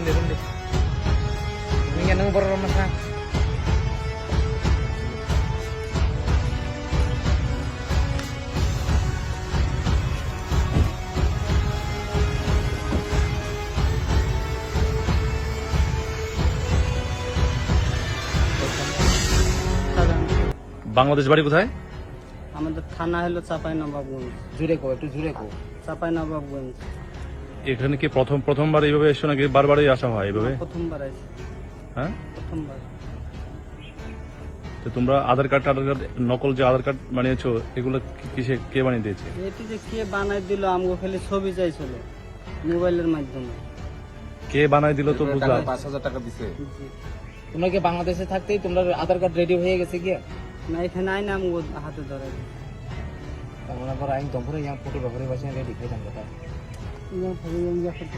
Rundi. Ingin nang berumah sana. Bangladesh বাড়ি কোথায়? আমাদের থানা হলো চাঁপাইনবাবগঞ্জ। একটু জুড়ে কো। চাঁপাইনবাবগঞ্জ। এখানে কি প্রথমবার এইভাবে এসছো নাকি বারবারই আসা হয় এইভাবে? প্রথমবার আইছি। হ্যাঁ, প্রথমবার। তো তোমরা আধার কার্ড নকল যে আধার কার্ড বানিয়েছো এগুলো কিসে কে বানিয়ে দিয়েছে? এটি যে কে বানাই দিল আমগো খালি ছবি চাইছিল মোবাইলের মাধ্যমে। কে বানাই দিল তো বুঝলাম। 5,000 টাকা দিছে। জি। তোমরা কি বাংলাদেশে থাকতেই তোমরা আধার কার্ড রেডি হয়ে গেছে কি? না এখানে আইন আমগো হাতে ধরাই দিছে। তোমরা পর আইন তোমরা yang foto বাপরে বাসে রেডি খাইতাম কথা। ইয়া ফলে ইয়া করতে